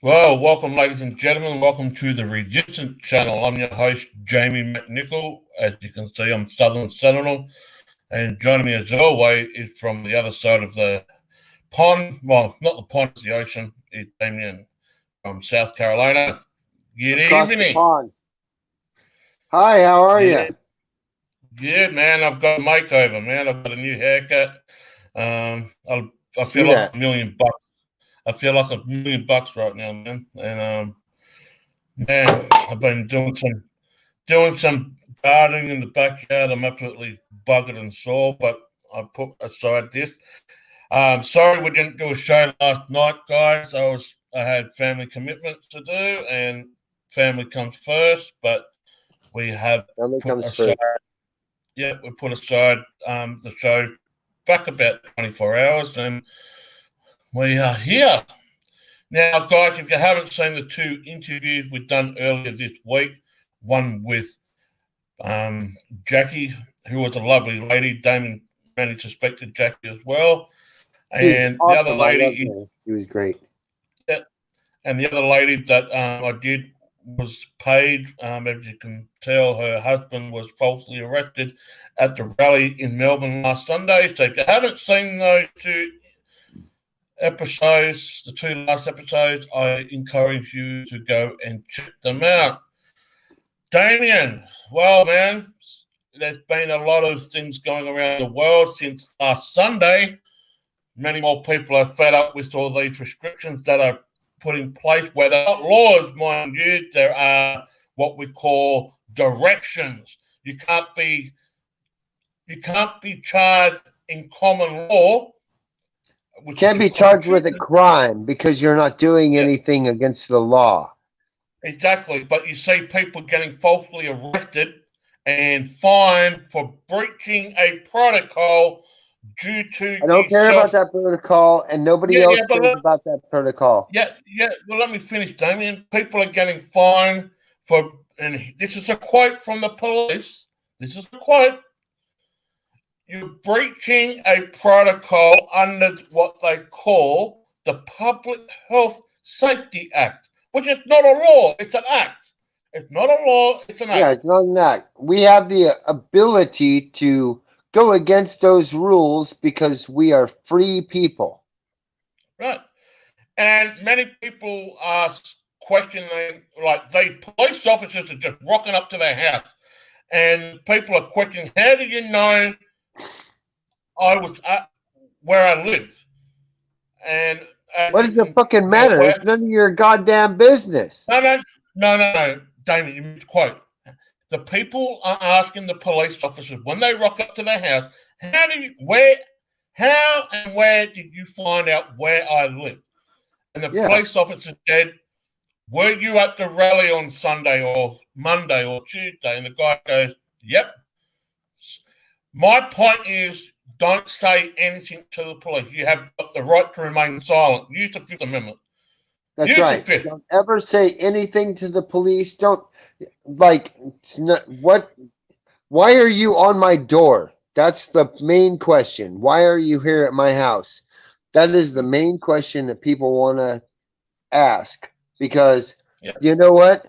Well, welcome, ladies and gentlemen. Welcome to the Resistance channel. I'm your host, Jamie McNichol. As you can see, I'm Southern Sentinel. And joining me, as always, is from the other side of the pond. Well, not the pond, it's the ocean. It's Damien from South Carolina. Good Across the evening. pond. Hi, how are you? Yeah, good, man. I've got a makeover, man. I've got a new haircut. I feel See like that? $1 million. I feel like $1 million right now, man. And man, I've been doing some gardening in the backyard. I'm absolutely buggered and sore, but I put aside this. Sorry we didn't do a show last night, guys. I had family commitments to do, and family comes first. But we have Family put comes aside, first. yeah, we put aside the show back about 24 hours, and we are here now, guys. If you haven't seen the two interviews we've done earlier this week, one with Um, Jackie, who was a lovely lady, Damien Manny suspected Jackie as well, She's and the other awesome. I lady loved is her. She was great. and the other lady that I did was paid. As you can tell, her husband was falsely arrested at the rally in Melbourne last Sunday. So if you haven't seen those two episodes, the two last episodes, I encourage you to go and check them out. Damien, well, man, there's been a lot of things going around the world since last Sunday. Many more people are fed up with all these restrictions that are put in place, where they're not laws, mind you. There are what we call directions. You can't be charged in common law, which is Can't your be charged with a constitution. crime because you're not doing Yeah, anything against the law. exactly. But you see people getting falsely arrested and fined for breaching a protocol due to I don't the care about self. that protocol, and nobody Yeah, yeah, else but cares about that protocol. yeah, yeah. Well, let me finish, Damien. People are getting fined for, and this is a quote from the police. This is a quote. You're breaching a protocol under what they call the Public Health Safety Act, which is not a law, it's an act. It's not a law, it's an Yeah, act. it's not an act. We have the ability to go against those rules because we are free people. Right. And many people are questioning, like, the police officers are just rocking up to their house, and people are questioning, how do you know I was at where I live? And as What you does it can fucking be matter? aware, It's none of your goddamn business. no, no, no, no, no, Damien, you misquote. The people are asking the police officers when they rock up to their house, how and where did you find out where I live? And the Yeah. police officer said, were you at the rally on Sunday or Monday or Tuesday? And the guy goes, yep. My point is, don't say anything to the police. You have got the right to remain silent. Use the Fifth Amendment. That's Use the right. Fifth. Don't ever say anything to the police. Don't like it's not, what why are you on my door? That's the main question. Why are you here at my house? That is the main question that people want to ask because Yeah. you know what?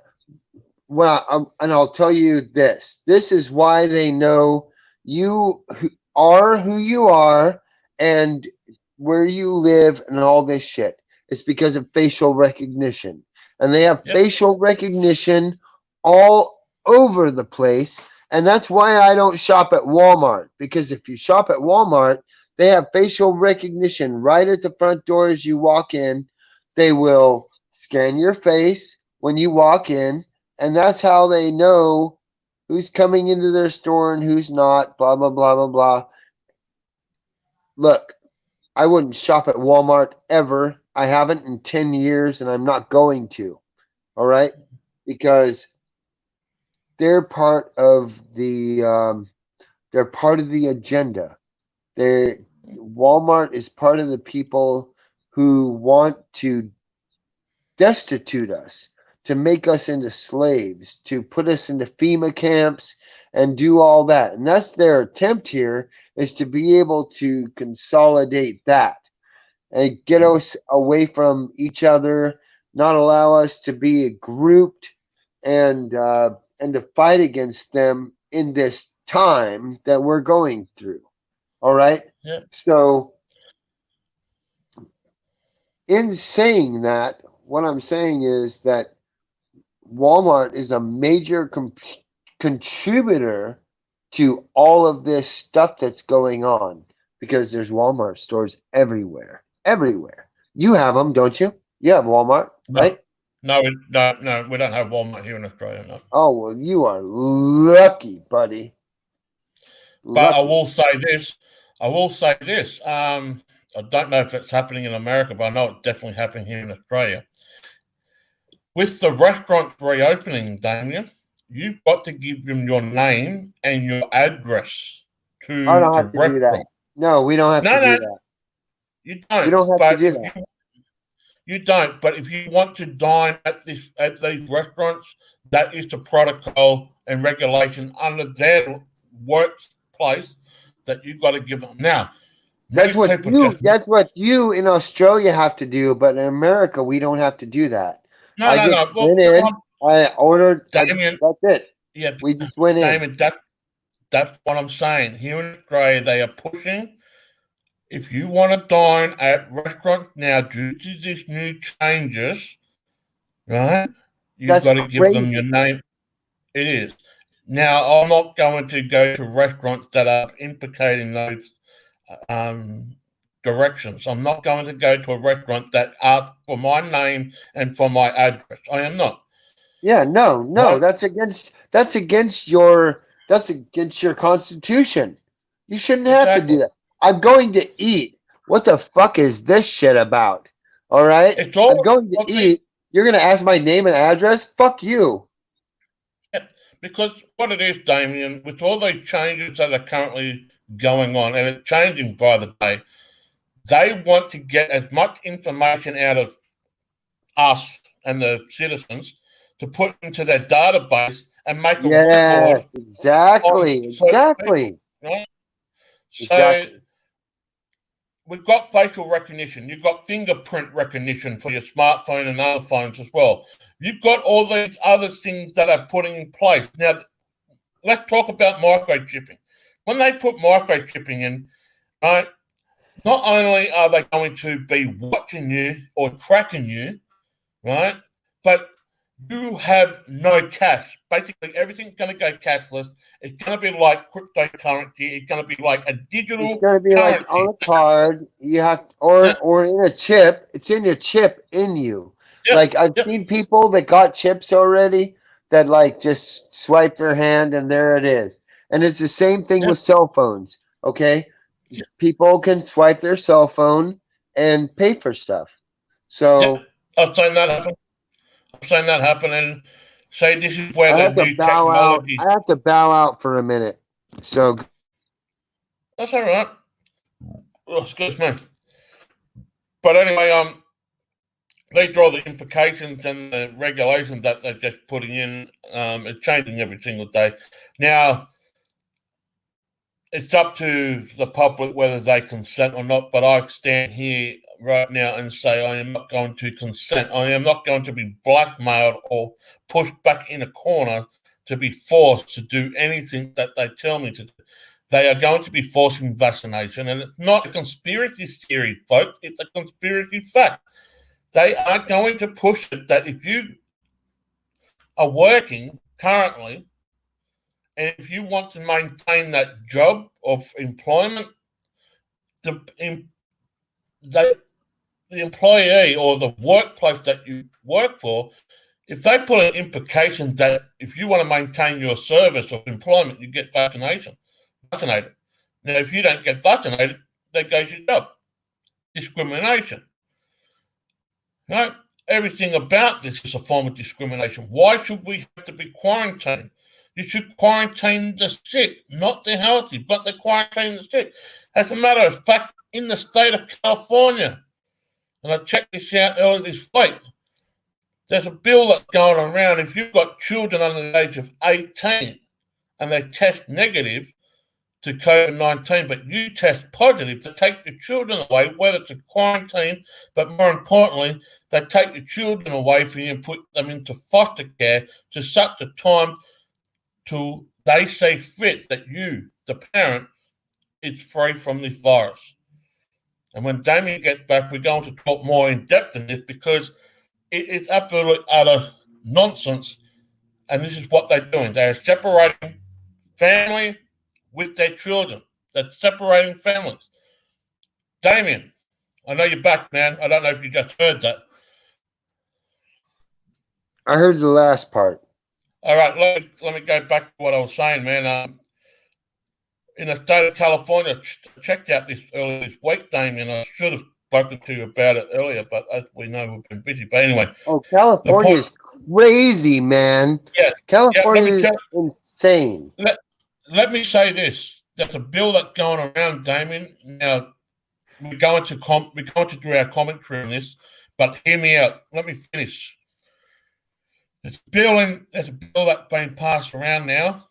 Well, and I'll tell you this. This is why they know you are who you are and where you live and all this shit. It's because of facial recognition. And they have Yep. facial recognition all over the place. And that's why I don't shop at Walmart. Because if you shop at Walmart, they have facial recognition right at the front door as you walk in. They will scan your face when you walk in, and that's how they know who's coming into their store and who's not, blah, blah, blah, blah, blah. Look, I wouldn't shop at Walmart ever. I haven't in 10 years, and I'm not going to. All right? Because they're part of they're part of the agenda. They're Walmart is part of the people who want to destitute us, to make us into slaves, to put us into FEMA camps and do all that. And that's their attempt here, is to be able to consolidate that and get us away from each other. not allow us to be grouped and to fight against them in this time that we're going through. All right. Yeah. So, in saying that, what I'm saying is that Walmart is a major contributor to all of this stuff that's going on because there's Walmart stores everywhere. Everywhere. You have them, don't you? You have Walmart, right? No, we don't have Walmart here in Australia, no. Oh, well, you are lucky, buddy. But I Lucky. will say this. I don't know if it's happening in America, but I know it's definitely happening here in Australia. With the restaurants reopening, Damien, you've got to give them your name and your address I to don't the have to do that. restaurant. No, we don't have to do that. You We don't. don't have to But do if that. you don't. But if you want to dine at these restaurants, that is the protocol and regulation under their workplace that you've got to give them. Now, That's many people just what you in Australia have to do, but in America we don't have to do that. no, I no, just no. Well, went in, I ordered, Damien, that's it. yeah, We just went in. Damien, that's what I'm saying. Here in Australia, they are pushing. If you want to dine at restaurants now, due to these new changes, right, you've That's got to give them your crazy. name. It is. Now, I'm not going to go to restaurants that are implicating those directions. I'm not going to go to a restaurant that asks for my name and for my address. I am not. Yeah, no, Right? that's against your constitution. You shouldn't have to do Exactly. that. I'm going to eat. What the fuck is this shit about? All right? It's I'm all, going to well, see, eat. You're going to ask my name and address? Fuck you. because what it is, Damien, with all these changes that are currently going on, and it's changing by the day, they want to get as much information out of us and the citizens to put into their database and make a record Yes, on exactly. certain people. Exactly. Right? So Exactly. we've got facial recognition. You've got fingerprint recognition for your smartphone and other phones as well. You've got all these other things that are putting in place. Now, let's talk about microchipping. When they put microchipping in, right, not only are they going to be watching you or tracking you, right, but you have no cash. Basically, everything's going to go cashless. It's going to be like cryptocurrency. It's going to be like a It's digital going to be like on currency. a card. You have Yeah, or in a chip. It's in your chip in you. yeah, Like I've yeah, seen people that got chips already that like just swipe their hand and there it is. And it's the same thing yeah, with cell phones. Okay, yeah, people can swipe their cell phone and pay for stuff. yeah. So I've seen that happen. I've seen that happen. And say this is where I the have to new bow out. technology. I have to bow out for a minute. So That's all right. Oh, excuse me. But anyway, they draw the implications and the regulations that they're just putting in. It's changing every single day. Now, it's up to the public whether they consent or not, but I stand here right now and say I am not going to consent. I am not going to be blackmailed or pushed back in a corner to be forced to do anything that they tell me to do. They are going to be forcing vaccination, and it's not a conspiracy theory, folks. It's a conspiracy fact. They are going to push it that if you are working currently and if you want to maintain that job of employment, the, the, the employee or the workplace that you work for, if they put an implication that if you want to maintain your service of employment, you get vaccinated. Now, if you don't get vaccinated, there goes your job. Discrimination. No, everything about this is a form of discrimination. Why should we have to be quarantined? You should quarantine the sick, not the healthy, but the quarantine the sick. As a matter of fact, in the state of California, and I checked this out earlier this week, there's a bill that's going around. If you've got children under the age of 18 and they test negative, to COVID-19, but you test positive, they take your children away, whether it's a quarantine, but more importantly, they take your children away from you and put them into foster care to such a time till they see fit that you, the parent, is free from this virus. And when Damien gets back, we're going to talk more in depth in this because it's absolutely utter nonsense. And this is what they're doing. They're separating family with their children. They're separating families. Damien, I know you're back, man. I don't know if you just heard that. I heard the last part. All right, let me go back to what I was saying, man. In the state of California, I checked out this earlier this week, Damien. I should have spoken to you about it earlier, but as we know, we've been busy. But anyway. Oh, California is crazy, man. Yeah. California is insane. Let me say this. There's a bill that's going around, Damien. Now, we're going to do our commentary on this, but hear me out. Let me finish. There's a bill that's been passed around now.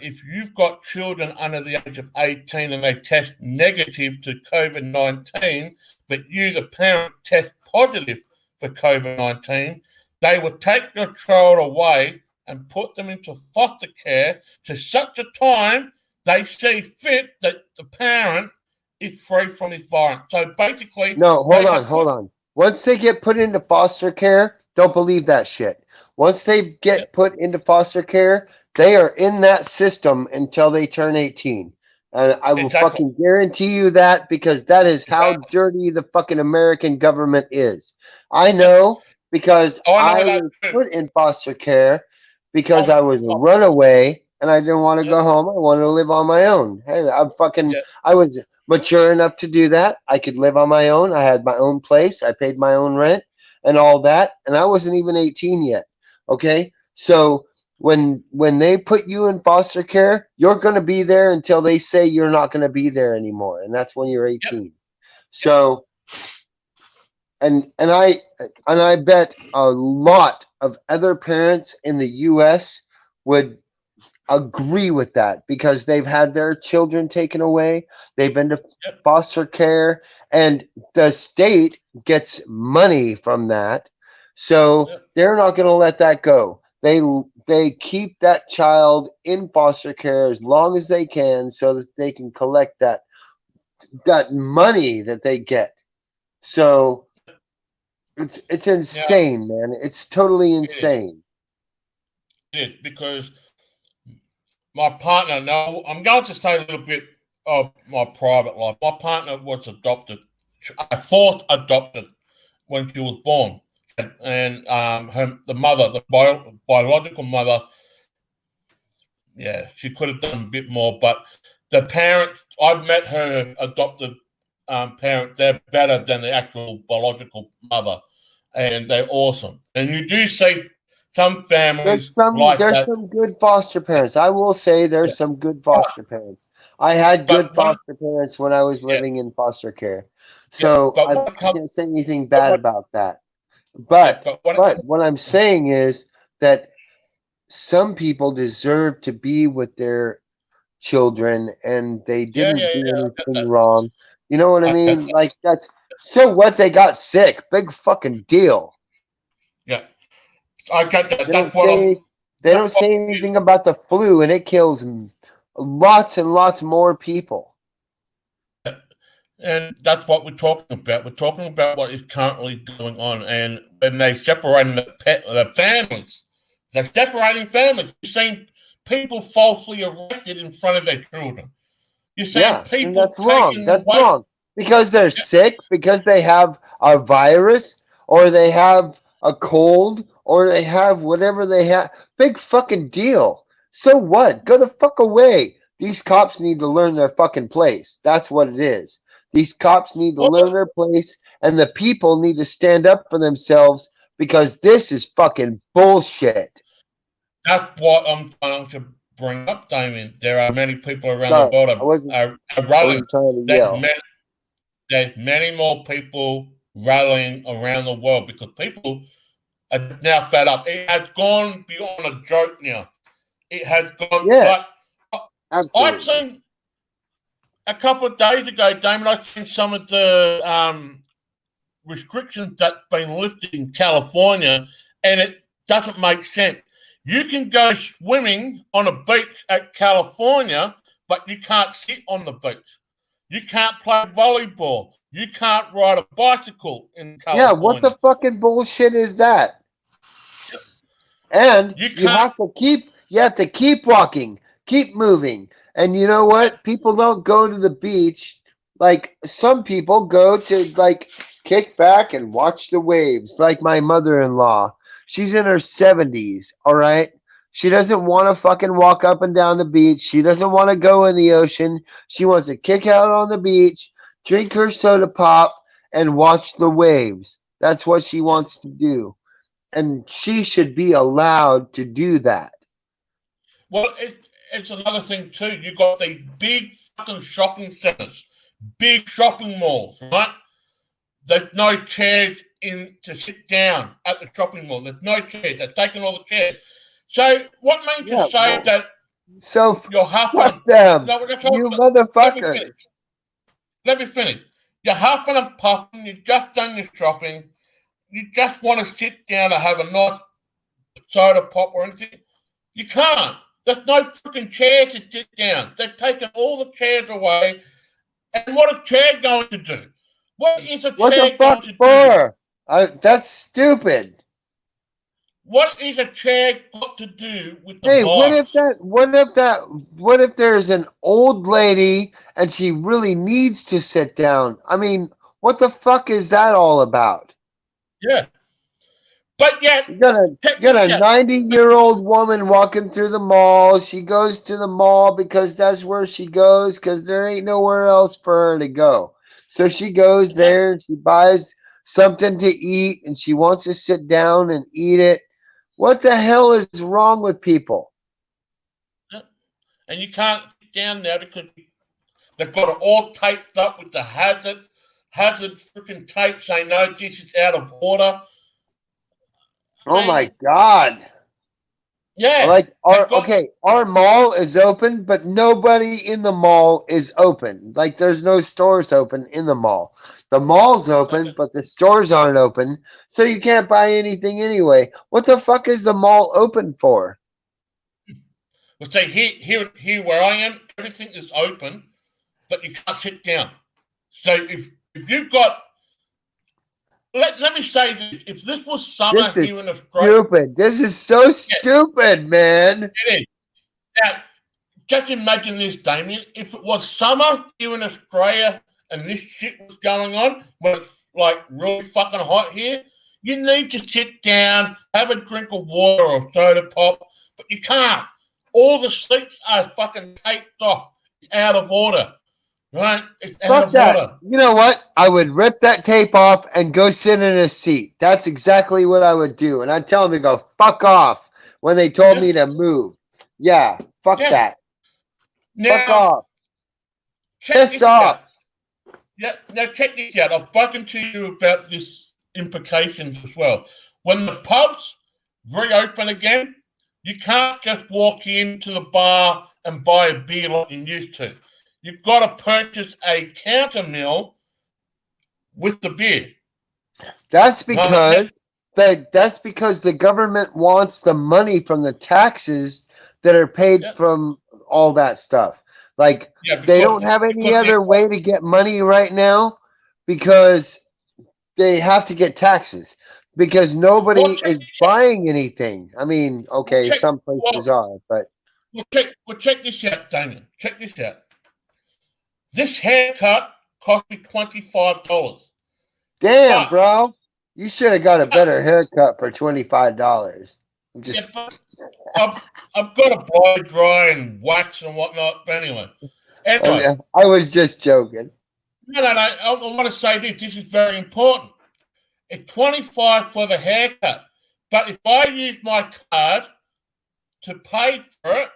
If you've got children under the age of 18 and they test negative to COVID-19, but you, the parent, test positive for COVID-19, they will take your child away and put them into foster care to such a time they see fit that the parent is free from this virus. So basically... No, hold on. Once they get put into foster care, don't believe that shit. Once they get put into foster care, they are in that system until they turn 18. And I will fucking guarantee you that because that is how dirty the fucking American government is. I know because I was put in foster care because I was a runaway and I didn't want to go home. I wanted to live on my own. Hey, I was mature enough to do that. I could live on my own. I had my own place. I paid my own rent and all that. And I wasn't even 18 yet. Okay? So when they put you in foster care, you're going to be there until they say you're not going to be there anymore, and that's when you're 18. Yep. So, and I bet a lot of other parents in the U.S. would agree with that because they've had their children taken away. They've been to foster care, and the state gets money from that, so they're not going to let that go. They keep that child in foster care as long as they can so that they can collect that money that they get. So it's insane, man. It's totally insane. Yeah, because my partner, now I'm going to say a little bit of my private life. My partner was adopted, fourth adopted when she was born. And the mother, the biological mother, she could have done a bit more. But the parents, I've met her adopted parents. They're better than the actual biological mother, and they're awesome. And you do see some families there's some good foster parents. I will say there's some good foster parents. I had good foster parents when I was living in foster care, so I can't say anything bad about that. But what I'm saying is that some people deserve to be with their children and they didn't do anything wrong. You know what I mean? Like that's so what they got sick. Big fucking deal. Yeah. I got that. They don't say anything about the flu and it kills lots and lots more people. And that's what we're talking about. We're talking about what is currently going on. And when they're separating the families, they're separating families. You're seeing people falsely arrested in front of their children. You're seeing people that's wrong. That's wrong. Because they're sick, because they have a virus, or they have a cold, or they have whatever they have. Big fucking deal. So what? Go the fuck away. These cops need to learn their fucking place. That's what it is. These cops need to learn their place, and the people need to stand up for themselves because this is fucking bullshit. That's what I'm trying to bring up, Damien. There are many people around the world are rallying. There's many more people rallying around the world because people are now fed up. It has gone beyond a joke now. It has gone. Yeah, absolutely. a couple of days ago, Damon, I seen some of the restrictions that's been lifted in California, and it doesn't make sense. You can go swimming on a beach at California, but you can't sit on the beach. You can't play volleyball. You can't ride a bicycle in California. Yeah, what the fucking bullshit is that? And you have to keep walking, keep moving. And you know what? People don't go to the beach. Like some people go to like kick back and watch the waves. Like my mother-in-law. She's in her 70s, all right? She doesn't want to fucking walk up and down the beach. She doesn't want to go in the ocean. She wants to kick out on the beach, drink her soda pop, and watch the waves. That's what she wants to do. And she should be allowed to do that. Well, it's another thing too. You got the big fucking shopping centers, big shopping malls, right? There's no chairs in to sit down at the shopping mall. There's no chairs. They're taking all the chairs. So what means to say that? So you're half fuck them. No, you motherfuckers. Let me finish. You're huffing and puffing. You've just done your shopping. You just want to sit down and have a nice soda pop or anything. You can't. There's no freaking chairs to sit down. They've taken all the chairs away. And what is a chair going to do? What is a chair going to do? That's stupid. What is a chair got to do with the what if there's an old lady and she really needs to sit down? I mean, what the fuck is that all about? Yeah. But yet, you got a 90-year-old woman walking through the mall. She goes to the mall because that's where she goes because there ain't nowhere else for her to go. So she goes there and she buys something to eat and she wants to sit down and eat it. What the hell is wrong with people? And you can't sit down there because they've got it all taped up with the hazard freaking tape saying, no, this is out of order. Oh my God. Yeah. Like our mall is open, but nobody in the mall is open. Like there's no stores open in the mall. The mall's open, but the stores aren't open, so you can't buy anything anyway. What the fuck is the mall open for? Well, say here where I am, everything is open, but you can't sit down. So if you've got let me say this, if this was summer here in Australia. Stupid. This is so stupid, man. It is. Now, just imagine this, Damien. If it was summer here in Australia and this shit was going on, when it's like really fucking hot here, you need to sit down, have a drink of water or soda pop, but you can't. All the seats are fucking taped off. It's out of order. Right? It's out of order. You know what? I would rip that tape off and go sit in a seat. That's exactly what I would do. And I'd tell them to go fuck off when they told me to move. Yeah, fuck that. Now, fuck off. Piss off. Yeah, now check this out. I've spoken to you about this implications as well. When the pubs reopen again, you can't just walk into the bar and buy a beer like you used to. You've got to purchase a counter meal with the beer. That's because the government wants the money from the taxes that are paid from all that stuff. Like they don't have any other way to get money right now because they have to get taxes because nobody is buying anything. I mean, okay, some places are, but check this out, Damien. Check this out. This haircut cost me $25. Damn, bro. You should have got a better haircut for $25. I've got to blow dry and wax and whatnot. But anyway, I was just joking. No. I want to say this. This is very important. It's $25 for the haircut. But if I use my card to pay for it,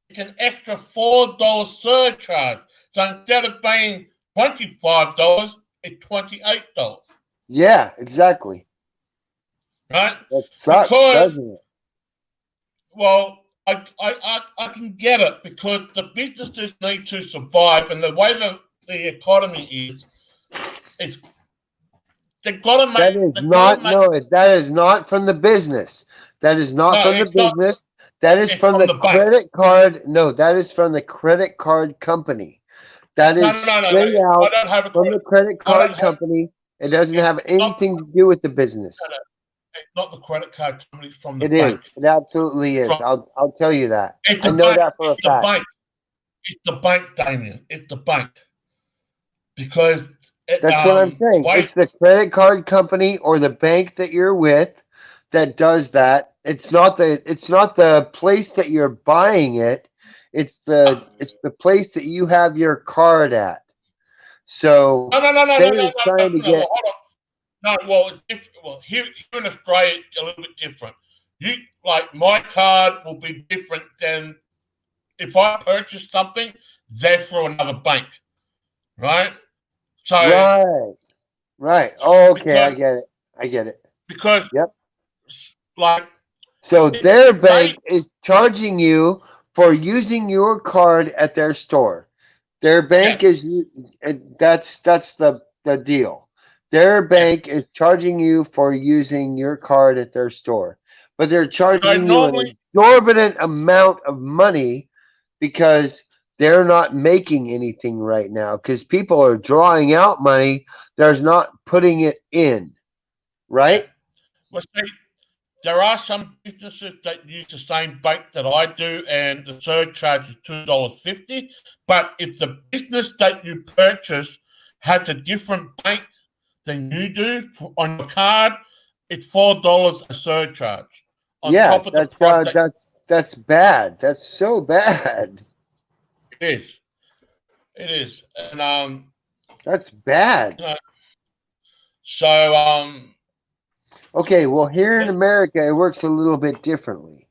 it's an extra $4 surcharge. So instead of paying $25, it's $28. Yeah, exactly. Right? That sucks, doesn't it? Well, I can get it because the businesses need to survive, and the way the economy is, it's they've got to make. That is not no. That is not from the business. That is not from the It's not. business. That is It's from from the the bank. credit card. No, that is from the credit card company. That No, is no, no, no, straight no. I out don't have a from credit. the credit I don't card have. company. It doesn't It's have not. anything to do with the business. No, no, it's not the credit card company. It's from the It bank. is. It absolutely is. From I'll tell you that. it's I the know bank. that for a It's the fact. bank. It's the bank, Damien. It's the bank because That's what I'm saying. why? It's the credit card company or the bank that you're with that does that. It's not the place that you're buying it. It's the place that you have your card at. So No, no, no, no, no, they're no, no, trying to no. Well, get hold on. No, well, here in Australia, it's a little bit different. You like my card will be different than if I purchase something, they're through another bank, right? So right. Right. Oh, okay, I because get it. I get it. because Yep. like So their if they bank is charging you for using your card at their store. Their yeah, bank is that's the deal. Their yeah. bank is charging you for using your card at their store, but they're So charging you an normally, exorbitant amount of money because they're not making anything right now because people are drawing out money. They're not putting it in, yeah. right? Well, see, there are some businesses that use the same bank that I do, and the surcharge is $2.50. But if the business that you purchase has a different bank than you do on your card, it's $4 a surcharge on Yeah, top of the price that that's bad. That's so bad. it is. It is, and That's bad. you know, so Okay, well, here in let- America, it works a little bit differently.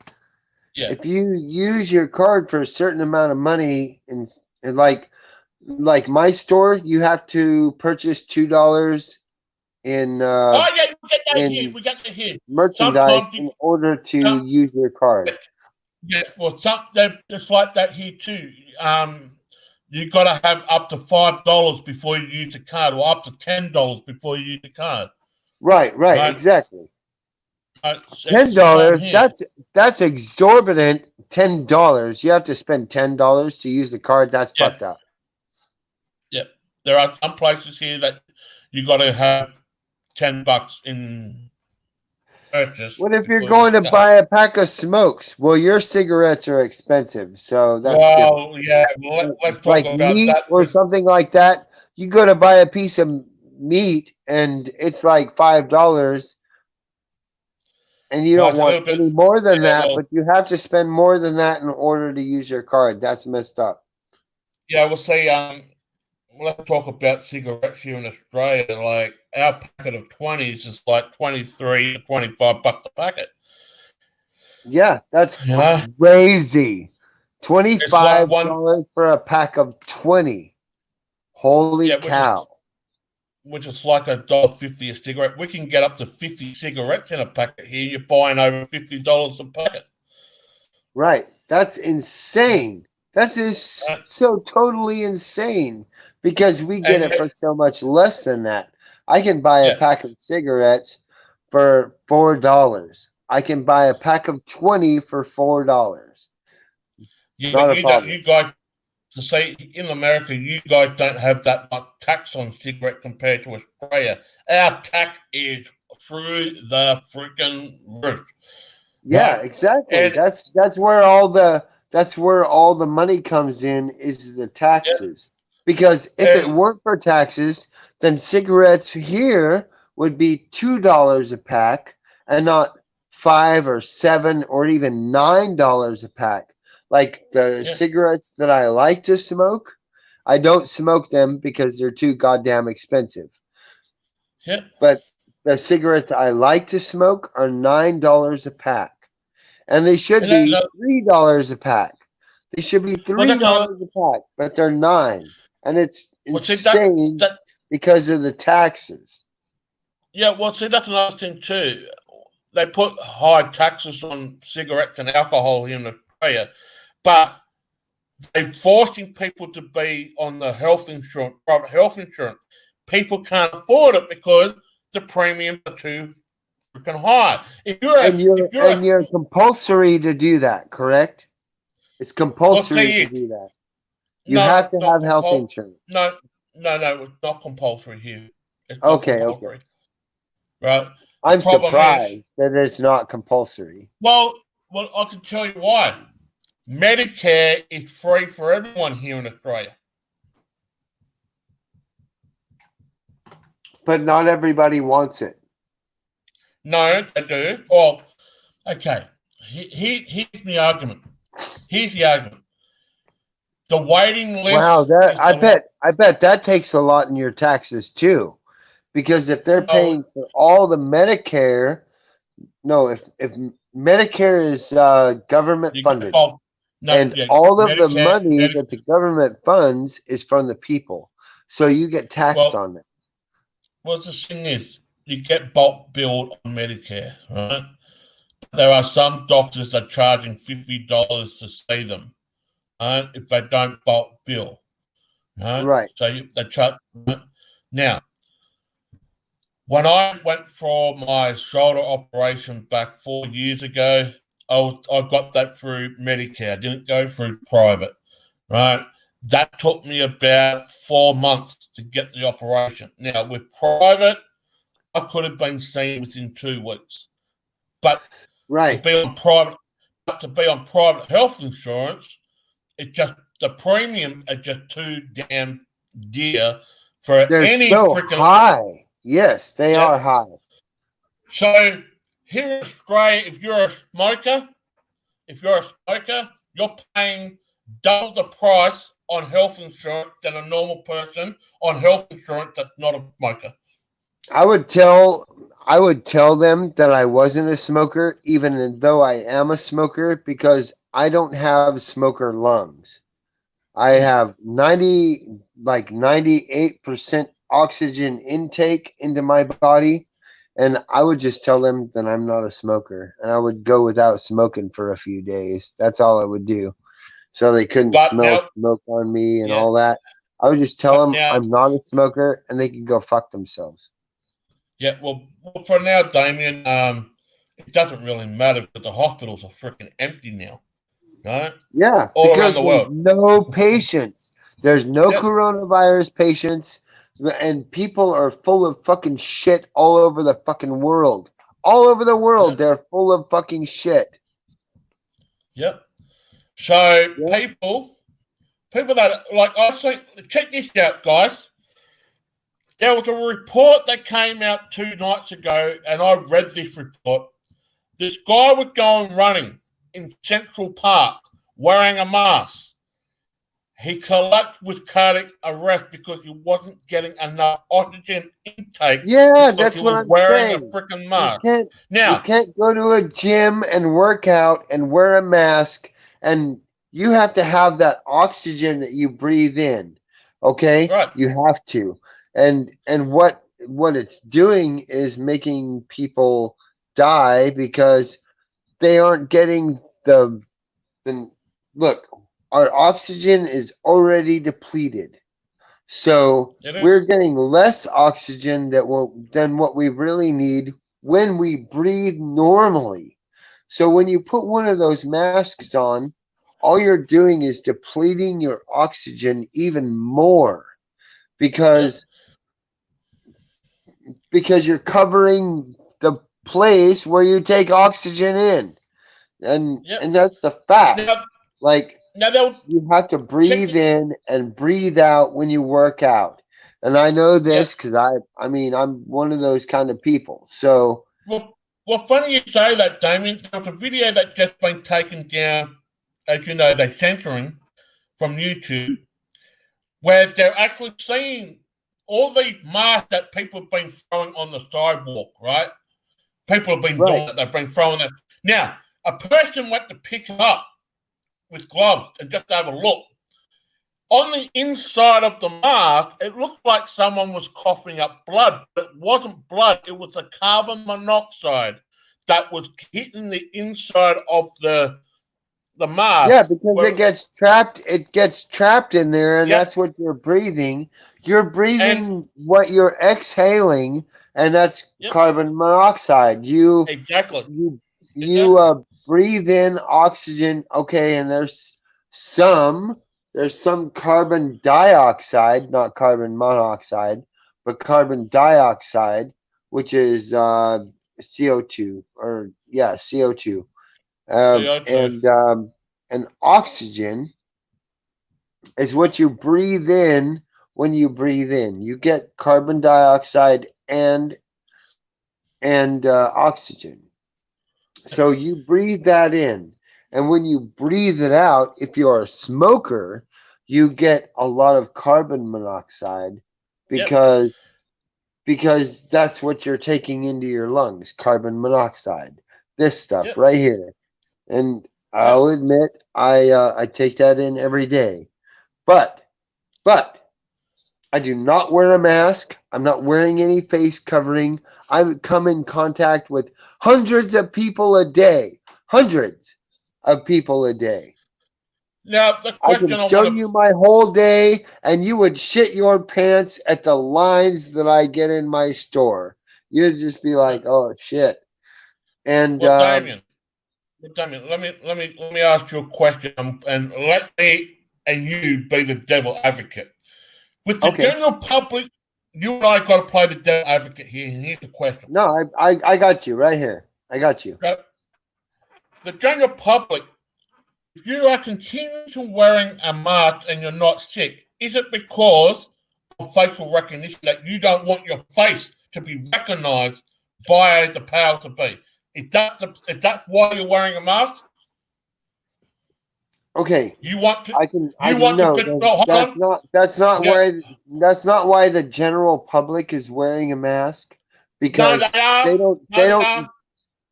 yeah. If you use your card for a certain amount of money, and like my store, you have to purchase $2 in Oh yeah, we get that here. in We get that here. merchandise Sometimes in order to some, use your card. yeah, well, it's like that here too. You got to have up to $5 before you use the card, or up to $10 before you use the card. Right, Right? exactly. ten It's the same dollars. here. That's exorbitant. $10. You have to spend $10 to use the card. That's Yeah, fucked up. yeah. There are some places here that you got to have $10 in purchase What if you're before you going use to the card. buy a pack of smokes? Well, your cigarettes are expensive, so that's different. Well, yeah. Well, let's talk Like about meat that or for something like that. You go to buy a piece of meat and it's like $5, and you well, don't it's a want little bit. any more than Yeah, that, well, but you have to spend more than that in order to use your card. That's messed up. yeah. We'll see. Let's talk about cigarettes here in Australia. Like our packet of 20s is like 23 to $25 a packet. Yeah, that's You know, crazy. it's like $25 one. for a pack of 20. Holy Yeah, cow. which is like $1.50 a cigarette. We can get up to 50 cigarettes in a packet here. You're buying over $50 a packet. Right. That's insane. That is Right? so totally insane because we get And it for so much less than that. I can buy a yeah, pack of cigarettes for $4. I can buy a pack of 20 for $4. yeah, Not but a problem. you guys, to say in America, you guys don't have that much tax on cigarette compared to Australia. Our tax is through the freaking roof, Yeah, right? exactly. And That's where all the money comes in is the yeah, taxes. Because if it and weren't for taxes, then cigarettes here would be $2 a pack and not 5 or 7 or even $9 a pack. Like the yeah, cigarettes that I like to smoke, I don't smoke them because they're too goddamn expensive. yeah, But the cigarettes I like to smoke are $9 a pack. And they should and that's be $3 a pack. They should be well, three that's another. dollars a pack, but they're 9. And it's Well, see insane that because of the taxes. yeah. Well, see that's another thing too. They put high taxes on cigarettes and alcohol here in Australia, but they're forcing people to be on the health insurance, private health insurance. People can't afford it because the premiums are too freaking high. If you're compulsory to do that, correct? It's compulsory to do that. You no, have to have health insurance. No, it's not compulsory here. It's not Okay, compulsory. Right? I'm surprised that it's not compulsory. Well, I can tell you why. Medicare is free for everyone here in Australia. But not everybody wants it. No, they do. Well, okay. Here's the argument. The waiting list. Wow, I bet that takes a lot in your taxes too, because if they're paying for all the Medicare, if Medicare is government funded, all of the money that the government funds is from the people, so you get taxed on that. Well, the thing is, you get bulk billed on Medicare, right? There are some doctors that are charging $50 to see them, right? If they don't bulk bill, right? So they charge. Right? Now, when I went for my shoulder operation back 4 years ago, I got that through Medicare. I didn't go through private, right? That took me about 4 months to get the operation. Now, with private, I could have been seen within 2 weeks. But to be on private health insurance, it's just the premium are just too damn dear for any freaking high. Yes, they are high. So here in Australia, if you're a smoker, you're paying double the price on health insurance than a normal person on health insurance that's not a smoker. I would tell them that I wasn't a smoker, even though I am a smoker, because I don't have smoker lungs. I have 98% oxygen intake into my body, and I would just tell them that I'm not a smoker, and I would go without smoking for a few days. That's all I would do, so they couldn't smell smoke on me and all that. I would just tell them I'm not a smoker, and they can go fuck themselves. Yeah, well, for now, Damien, it doesn't really matter because the hospitals are freaking empty now, right? Yeah, all because around the world. No patients. There's no coronavirus patients, and people are full of fucking shit all over the fucking world. All over the world, they're full of fucking shit. Yep. So people that I think, check this out, guys. There was a report that came out 2 nights ago, and I read this report. This guy was going running in Central Park wearing a mask. He collapsed with cardiac arrest because he wasn't getting enough oxygen intake. Yeah, that's what I'm wearing saying. A freaking mask. You can't go to a gym and work out and wear a mask, and you have to have that oxygen that you breathe in. Okay, right. You have to. And what it's doing is making people die because they aren't getting the look. Our oxygen is already depleted, so we're getting less oxygen than what we really need when we breathe normally. So when you put one of those masks on, all you're doing is depleting your oxygen even more because you're covering the place where you take oxygen in, and that's the fact. You have to breathe in and breathe out when you work out, and I know this because I'm one of those kind of people. So well, funny you say that, Damien. There's a video that's just been taken down, as you know, they're censoring from YouTube, where they're actually seeing all these masks that people have been throwing on the sidewalk, right? People have been doing it. They've been throwing it. Now, a person went to pick it up with gloves and just have a look. On the inside of the mask, it looked like someone was coughing up blood, but it wasn't blood. It was the carbon monoxide that was hitting the inside of the the mask. Yeah, because it gets trapped. It gets trapped in there, and Yep. that's what you're breathing. You're breathing And what you're exhaling, and that's yep, carbon monoxide. You exactly. you you Exactly. breathe in oxygen. Okay, and there's some carbon dioxide, not carbon monoxide, but carbon dioxide, which is CO2, or yeah, CO2. Um, CO2. and um, and oxygen is what you breathe in when you breathe in. You get carbon dioxide and oxygen. So you breathe that in, and when you breathe it out, if you're a smoker, you get a lot of carbon monoxide Yep. because that's what you're taking into your lungs, carbon monoxide. This stuff Yep. right here. And Yep. I'll admit I take that in every day. But I do not wear a mask. I'm not wearing any face covering. I come in contact with hundreds of people a day. Hundreds of people a day. Now the I can question I show want to you my whole day, and you would shit your pants at the lines that I get in my store. You'd just be like, "Oh shit!" And well, Damien. Damien, let me ask you a question, and let me and you be the devil advocate. With the okay, general public, you and I got to play the devil advocate here. And here's the question: no, I got you right here. I got you. okay? The general public, if you are continuing wearing a mask and you're not sick, is it because of facial recognition that you don't want your face to be recognized by the powers to be? Is that why you're wearing a mask? Okay, You want to I you can want to know be no, hold on. Yeah, that's not why the general public is wearing a mask, no, because they are. they don't No, they they don't are.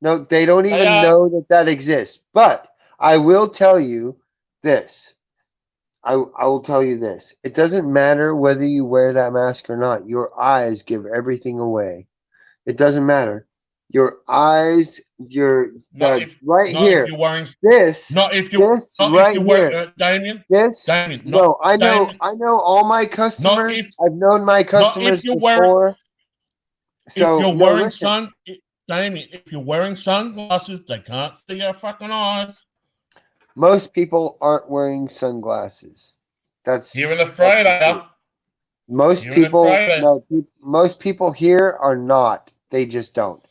no they don't They even are. know that that exists. But I will tell you this. I will tell you this. It doesn't matter whether you wear that mask or not. Your eyes give everything away. It doesn't matter. Your eyes, your Not the if right not if here. you're wearing This not if you this not if right you wear here. Damien. This Damien, not no, I know Damien. I know all my Not customers. if I've known my not if customers you're wearing before. if So you're no, wearing listen. sun Damien, if you're wearing sunglasses, they can't see your fucking eyes. Most people aren't wearing sunglasses. That's Here in that's the truth. Australia. Most Here in people Australia. no most people here are not. They just don't.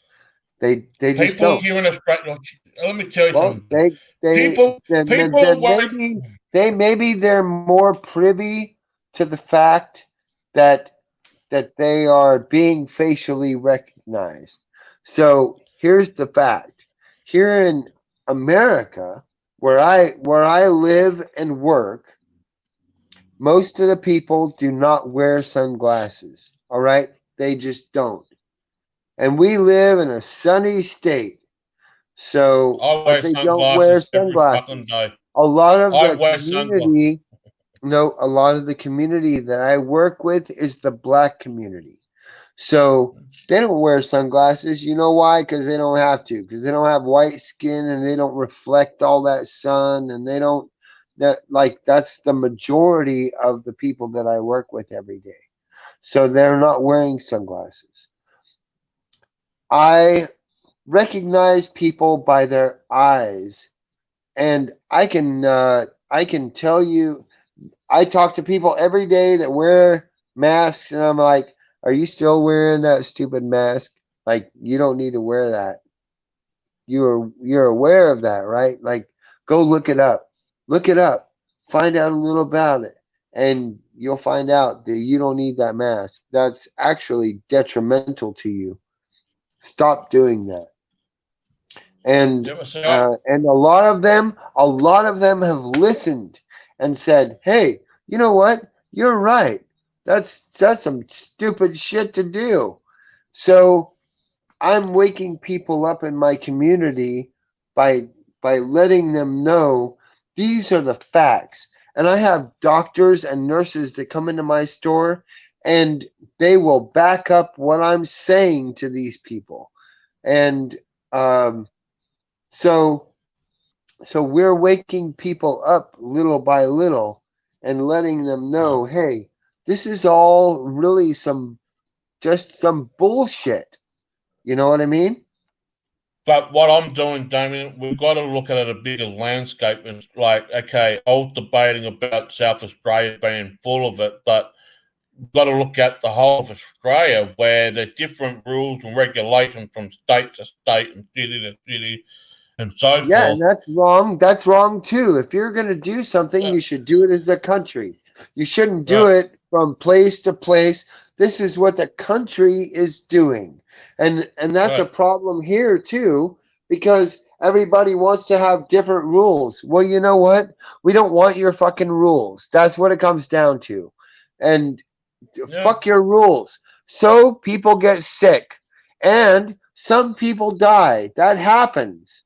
They just People don't. here in Australia, let me tell you Well, something. they People people are then wearing maybe they're more privy to the fact that they are being facially recognized. So here's the fact. Here in America, where I live and work, most of the people do not wear sunglasses. All right? They just don't. And we live in a sunny state. So, I but wear they don't wear sunglasses every fucking sunglasses. day. A lot of I the wear sunglasses. community, no, a lot of the community that I work with is the black community. So they don't wear sunglasses. You know why? Because they don't have to. Because they don't have white skin and they don't reflect all that sun, and they don't that's the majority of the people that I work with every day. So they're not wearing sunglasses. I recognize people by their eyes, and I can tell you, I talk to people every day that wear masks, and I'm like, are you still wearing that stupid mask? Like, you don't need to wear that. You're aware of that, right? Like, go look it up. Look it up. Find out a little about it. And you'll find out that you don't need that mask. That's actually detrimental to you. Stop doing that. and You ever see and a lot of them have listened and said, hey, you know what, you're right, that's some stupid shit to do. So I'm waking people up in my community by letting them know these are the facts. And I have doctors and nurses that come into my store, and they will back up what I'm saying to these people. And um, so So we're waking people up little by little and letting them know, hey, this is all really just some bullshit. You know what I mean? But what I'm doing, Damien, we've got to look at it a bigger landscape. And like, okay, I was debating about South Australia being full of it, but we've got to look at the whole of Australia where there are different rules and regulations from state to state and city to city and so Yeah, and forth. that's wrong. That's wrong too. If you're going to do something, Yeah, you should do it as a country. You shouldn't do right, it from place to place. This is what the country is doing. And that's a right. problem here too because everybody wants to have different rules. Well, you know what? We don't want your fucking rules. That's what it comes down to. And Yeah. fuck your rules. So people get sick and some people die. That happens.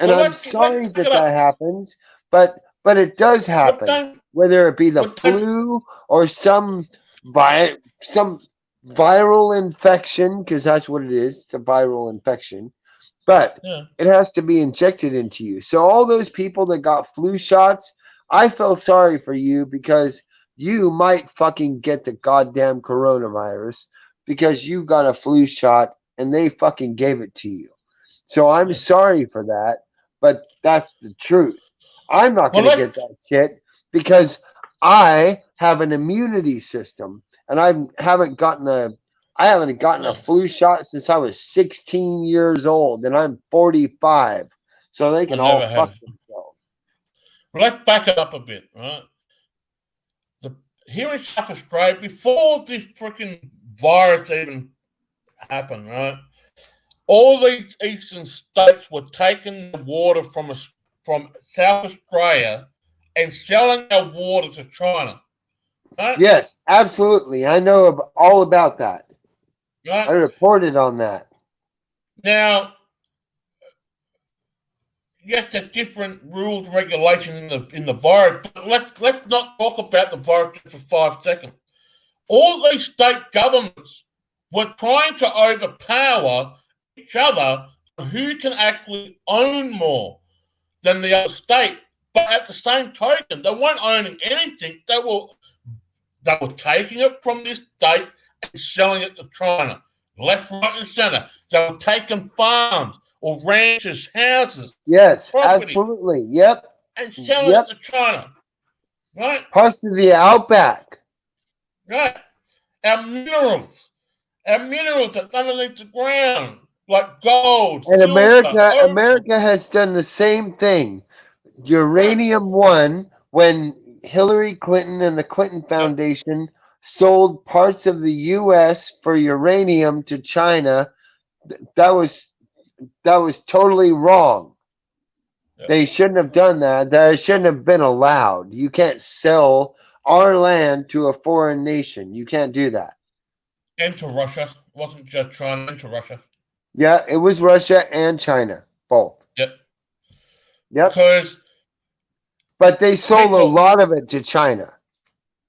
And Well, I'm let's sorry back that it up. that happens, but it does What happen, time? whether it be the What time? flu or some viral infection, because that's what it is, it's a viral infection. But Yeah. it has to be injected into you. So all those people that got flu shots, I feel sorry for you because you might fucking get the goddamn coronavirus because you got a flu shot and they fucking gave it to you. So I'm Yeah. sorry for that, but that's the truth. I'm not Well, going to get let's. that shit because I have an immunity system and I haven't gotten a Yeah, flu shot since I was 16 years old and I'm 45. So they I can all never fuck have. themselves. Well, let's back it up a bit, right? The Here in South Australia, before this freaking virus even happened, right? All these eastern states were taking the water from South Australia and selling our water to China, right? Yes, absolutely. I know all about that. I Right reported on that. now, yes, there's different rules and regulations in the virus, but let's not talk about the virus for 5 seconds. All these state governments were trying to overpower each other who can actually own more than the other state. But at the same token, they weren't owning anything. They were taking it from this state and selling it to China, left, right, and center. They were taking farms or ranches, houses, Yes, property, absolutely. Yep. and selling it Yep. to China. Right, Parts of the outback. right. Our minerals, that's underneath the ground, like gold, And silver, opal. America has done the same thing. Right. Uranium won when Hillary Clinton and the Clinton Yep. Foundation sold parts of the US for uranium to China. That was totally wrong. Yep. They shouldn't have done that. That shouldn't have been allowed. You can't sell our land to a foreign nation. You can't do that. Into Russia. It wasn't just China, into Russia. Yeah, it was Russia and China, both. Yep. Yep. Because But they sold a people, lot of it to China.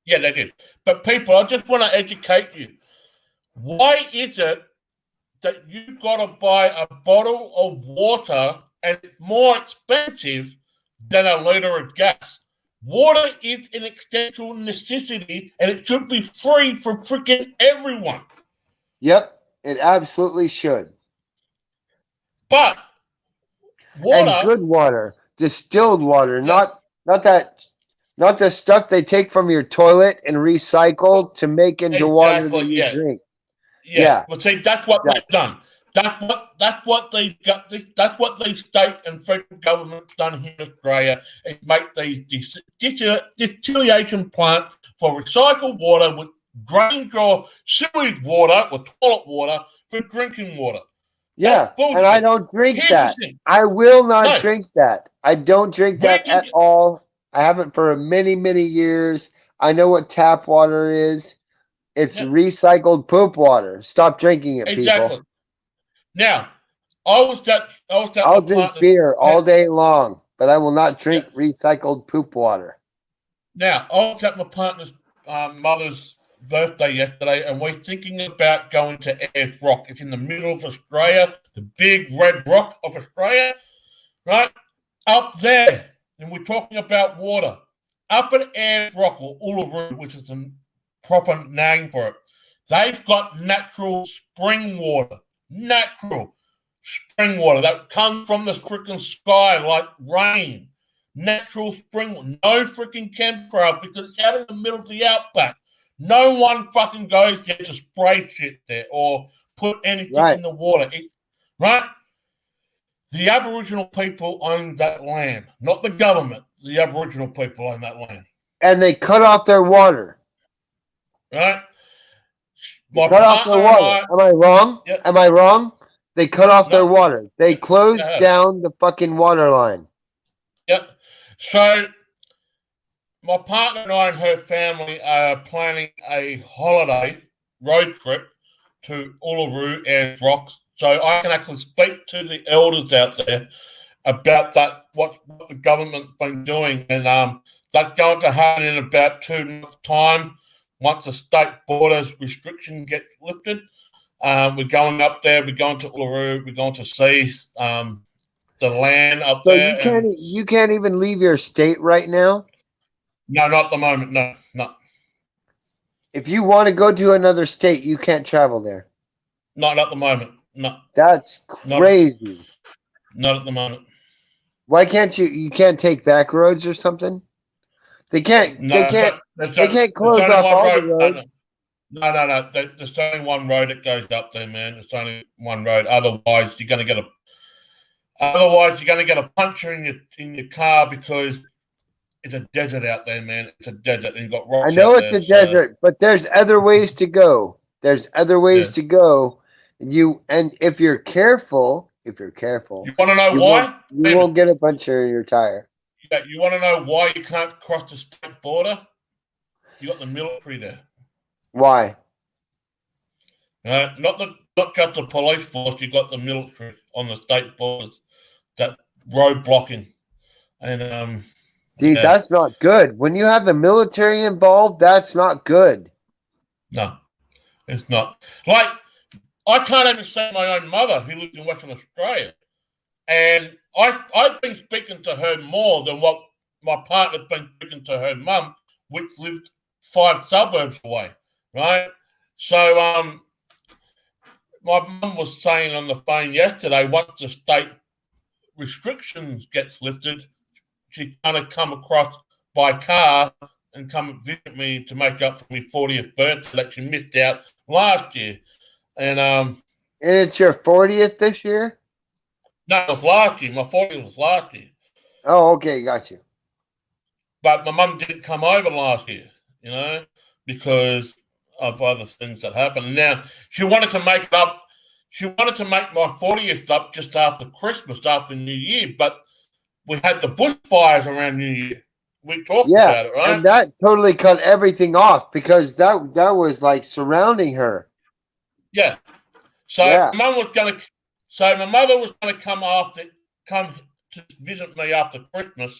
yeah, they did. But people, I just want to educate you. Why is it that you got to buy a bottle of water and it's more expensive than a liter of gas? Water is an essential necessity and it should be free for freaking everyone. Yep, it absolutely should. But And water, good water, distilled water, yeah, not the stuff they take from your toilet and recycle to make into water that exactly, you yeah. drink. Yeah, Yeah, but see, that's what they've exactly. done. That's what they got. That's what the state and federal government's done here in Australia is make these distillation plants for recycled water with drain your sewage water or toilet water for drinking water. That's Yeah, and I bullshit. don't drink Here's the that. thing. I will not No, drink that. I don't drink we that can at all. I haven't for many, many years. I know what tap water is. It's yeah, recycled poop water. Stop drinking it, people. exactly. Now, I was at I'll my drink partner's. beer all day long, but I will not Yeah. drink recycled poop water. Now, I was at my partner's mother's birthday yesterday, and we're thinking about going to Ayers Rock. It's in the middle of Australia, the big red rock of Australia, right? up there, and we're talking about water, up at Ayers Rock or Uluru, which is the proper name for it, they've got natural spring water. Natural spring water that comes from the freaking sky like rain. Natural spring water. No freaking chemtrail because it's out in the middle of the outback. No one fucking goes there to spray shit there or put anything in the water. Right? The Aboriginal people own that land, not the government. The Aboriginal people own that land. And they cut off their water. Right? Cut off their water. Am I wrong? Yeah. Am I wrong? They cut off their water. They closed down the fucking water line. Yep. So my partner and I and her family are planning a holiday road trip to Uluru and Rocks. So I can actually speak to the elders out there about that, what the government's been doing. And that's going to happen in about 2 months' time. Once the state borders restriction gets lifted, we're going up there. We're going to Uluru. We're going to see the land up there. You can't even leave your state right now? No, not at the moment. No. If you want to go to another state, you can't travel there. Not at the moment. No. That's crazy. Not at the moment. Why can't you? You can't take back roads or something? They can't. No, they can't close off all the roads. No. There's only one road that goes up there, man. There's only one road. Otherwise, you're going to get a puncture in your car because it's a desert out there, man. It's a desert, and you've got rocks. I know it's a desert, but there's other ways to go. There's other ways to go. And if you're careful, you want to know why? You won't get a puncture in your tire. Yeah, you want to know why you can't cross the state border? You got the military there. Why? Not just the police force. You got the military on the state borders, that road blocking, and see, that's not good. When you have the military involved, that's not good. No, it's not. Like, I can't even see my own mother who lives in Western Australia. And I've been speaking to her more than what my partner's been speaking to her mum, which lived 5 suburbs away, right? So my mum was saying on the phone yesterday, once the state restrictions gets lifted, she's going to come across by car and come visit me to make up for my 40th birthday that she missed out last year. And it's your 40th this year? No, it was last year. My 40th was last year. Oh, okay, got you. But my mum didn't come over last year, because of other things that happened. And now she wanted to make it up. She wanted to make my 40th up just after Christmas, after New Year. But we had the bushfires around New Year. We talked about it, right? And that totally cut everything off because that was like surrounding her. Yeah. So my mother was going to come to visit me after Christmas,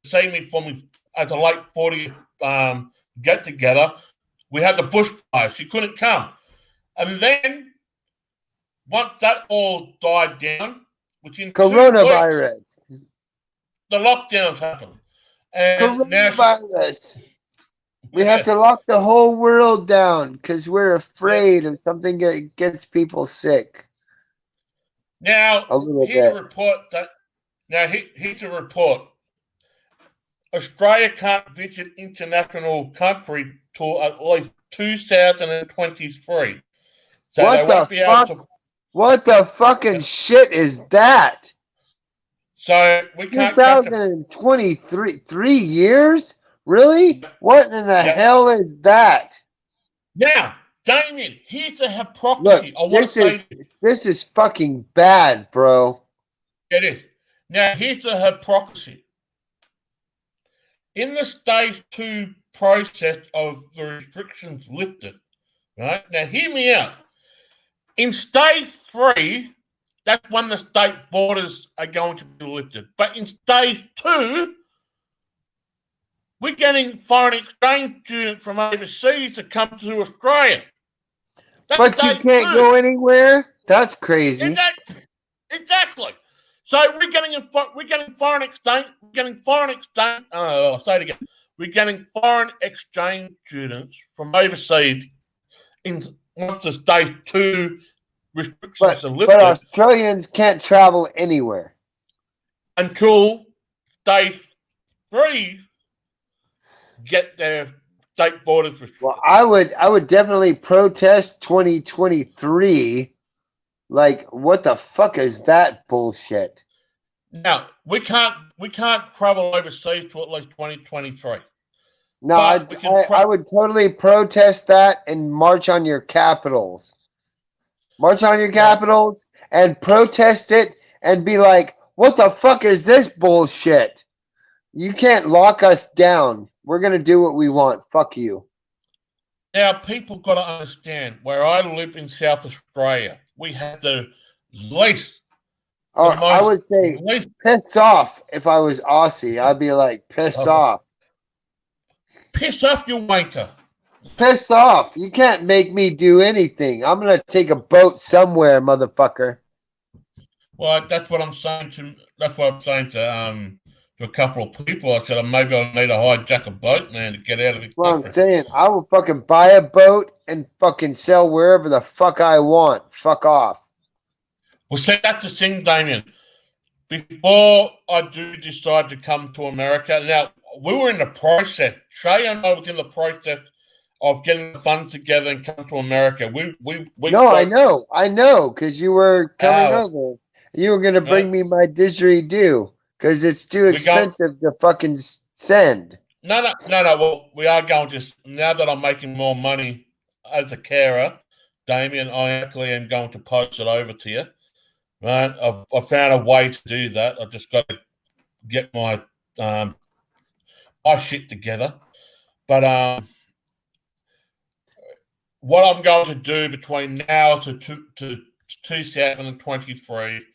see me for me at a late 40th get together. We had the bushfire. She couldn't come. And then once that all died down, within coronavirus, 2 weeks, the lockdowns happened. And coronavirus. We have to lock the whole world down because we're afraid of something that gets people sick. Now, here's a report. Australia can't visit international country till at least 2023. So what the fuck? What the fucking shit is that? So we can't. 2023, 3 years? Really? What in the hell is that? Now, Damien, here's the hypocrisy. Look, this is fucking bad, bro. It is. Now, here's the hypocrisy. In the stage 2 process of the restrictions lifted, right? Now, hear me out. In stage 3, that's when the state borders are going to be lifted. But in stage 2, we're getting foreign exchange students from overseas to come to Australia. But you can't go anywhere? That's crazy. Exactly. So we're getting foreign exchange. I'll say it again. We're getting foreign exchange students from overseas once the day 2 restrictions are lifted. But Australians can't travel anywhere until day 3 get their state borders restricted. Well, I would definitely protest 2023. Like, what the fuck is that bullshit? Now we can't travel overseas to at least 2023. No, I would totally protest that and march on your capitals. March on your capitals and protest it and be like, what the fuck is this bullshit? You can't lock us down. We're going to do what we want. Fuck you. Now, people got to understand, where I live in South Australia, we have the least. I would say piss off if I was Aussie. I'd be like, piss off. Piss off, you wanker. Piss off. You can't make me do anything. I'm going to take a boat somewhere, motherfucker. Well, that's what I'm saying to a couple of people. I said, maybe I need to hijack a boat, man, to get out of the Well, I'm saying, I will fucking buy a boat and fucking sell wherever the fuck I want. Fuck off. Well, see, that's the thing, Damien. Before I do decide to come to America, now, we were in the process. Shay and I was in the process of getting the funds together and come to America. I know, because you were coming over. You were going to bring me my didgeridoo, because it's too expensive to fucking send. No. Well, we are going to, now that I'm making more money as a carer, Damien, I actually am going to post it over to you. Right? I found a way to do that. I've just got to get my shit together. But what I'm going to do between now to 2023.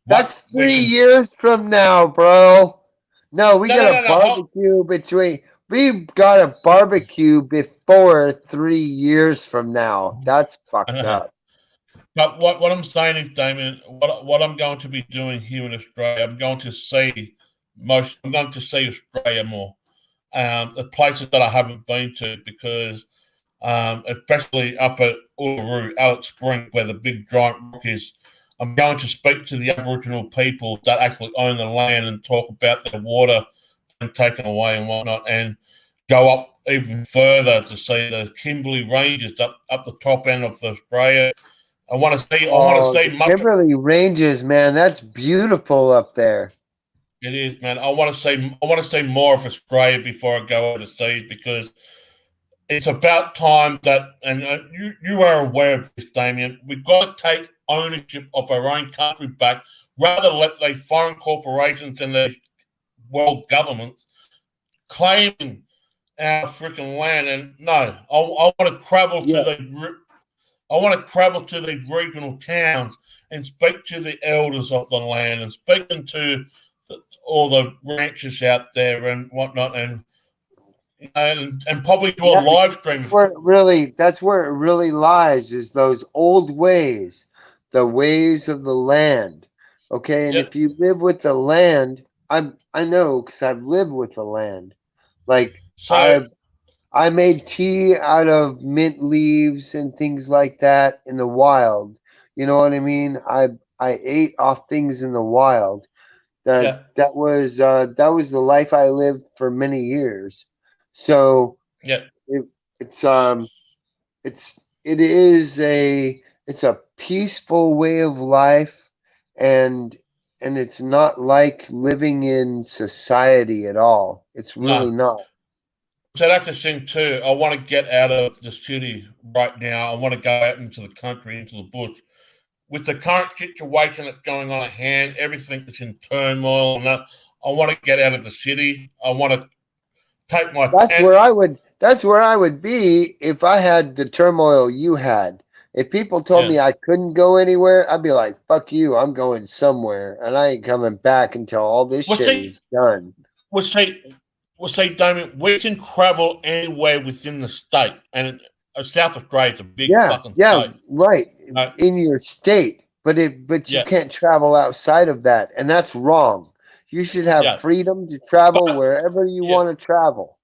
That's 3 years from now, bro. No, we got a barbecue between. We got a barbecue before 3 years from now. That's fucked up. But what I'm saying is, Damien, what I'm going to be doing here in Australia, I'm going to see Australia more. The places that I haven't been to, because especially up at Uluru, Alex Spring, where the big giant rock is, I'm going to speak to the Aboriginal people that actually own the land and talk about their water being taken away and whatnot, and go up even further to see the Kimberley Ranges up the top end of Australia. I want to see Kimberley Ranges, man. That's beautiful up there. It is, man. I want to see more of Australia before I go overseas, because it's about time that, and you are aware of this, Damien, we've got to take ownership of our own country back, rather than let the foreign corporations and the world governments claiming our freaking land. And no, I want to travel to these regional towns and speak to the elders of the land and speaking to all the ranchers out there and whatnot, and probably do a live stream. That's where it really lies, is those old ways, the ways of the land. Okay, and if you live with the land, I know, because I've lived with the land. Like, I made tea out of mint leaves and things like that in the wild. You know what I mean? I ate off things in the wild. That was the life I lived for many years. So it's a peaceful way of life, and it's not like living in society at all. It's really not. So that's the thing too. I want to get out of the city right now. I want to go out into the country, into the bush. With the current situation that's going on at hand, everything that's in turmoil and that, I want to get out of the city. I want to take my That's where I would be if I had the turmoil you had. If people told me I couldn't go anywhere, I'd be like, fuck you, I'm going somewhere, and I ain't coming back until all this shit is done. We'll say, Damien, we can travel anywhere within the state, and South Australia is a big fucking state. Right. In your state. but you Yeah, can't travel outside of that, and that's wrong. You should have yeah, freedom to travel but wherever you yeah, want to travel.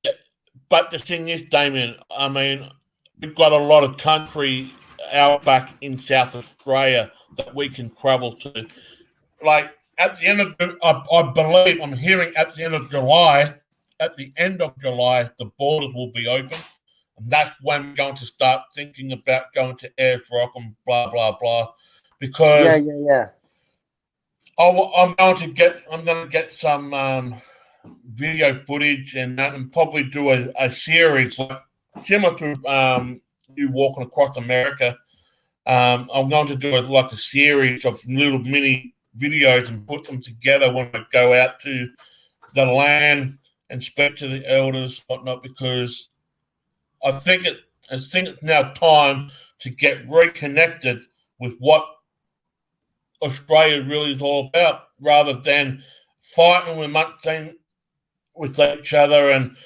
yeah. But the thing is, Damien, I mean, we've got a lot of country out back in South Australia that we can travel to. Like at the end of, I believe I'm hearing at the end of July, the borders will be open, and that's when we're going to start thinking about going to Ayers Rock and blah blah blah, Yeah, because yeah, yeah. I'm going to get some video footage and that, and probably do a series like similar to you walking across America. I'm going to do like a series of little mini videos and put them together when I go out to the land and speak to the elders, whatnot, because I think it I think it's now time to get reconnected with what Australia really is all about, rather than fighting with each other and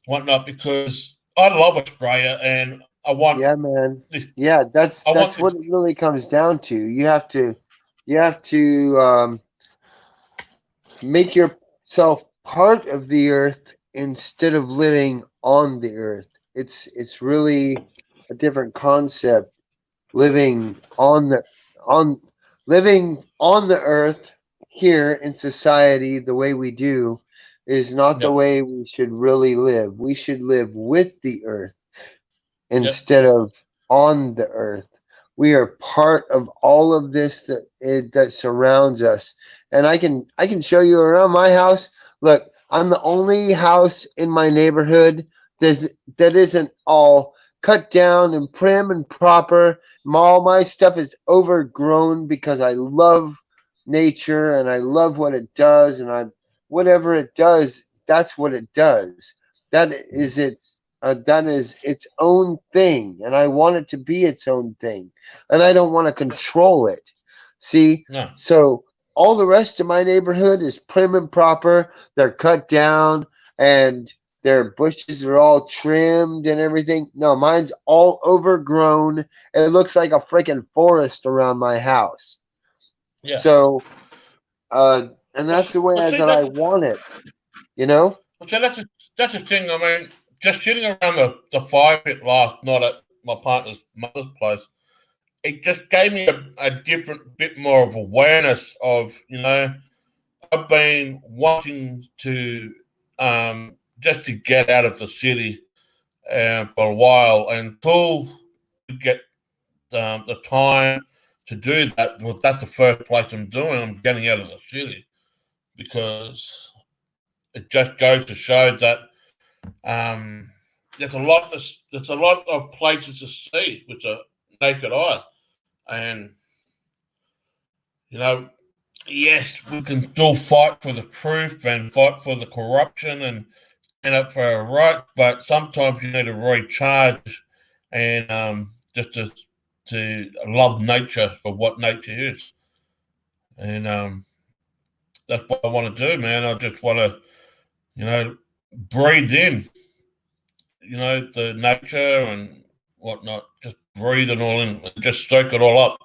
whatnot. Because I love Australia and I want Yeah, man. this. Yeah, that's I want that's the what it really comes down to. You have to make yourself part of the earth instead of living on the earth. It's really a different concept. Living on the on living on the earth here in society the way we do is not the Yep, way we should really live. We should live with the earth yep, instead of on the earth. We are part of all of this that surrounds us. And I can show you around my house. Look, I'm the only house in my neighborhood that isn't all cut down and prim and proper. All my stuff is overgrown because I love nature and I love what it does, and I whatever it does, that's what it does. That is its own thing, and I want it to be its own thing, and I don't want to yep. control it. See, No, so all the rest of my neighborhood is prim and proper. They're cut down, and their bushes are all trimmed and everything. No, mine's all overgrown. It looks like a freaking forest around my house. yeah. So, and Well, that's the way well, see that I that's want it. You know? well, see, that's the thing. I mean, just sitting around the fire pit last night at my partner's mother's place, it just gave me a different bit more of awareness of, I've been wanting to just to get out of the city for a while, until we get the time to do that. Well, that's the first place I'm doing. I'm getting out of the city, because it just goes to show that um, there's a lot of places to see with the naked eye, and you know, yes, we can still fight for the truth and fight for the corruption and stand up for our rights, but sometimes you need to recharge and just to love nature for what nature is. And that's what I want to do, man. I just want to, you know, breathe in, the nature and whatnot. Just breathe it all in, just soak it all up.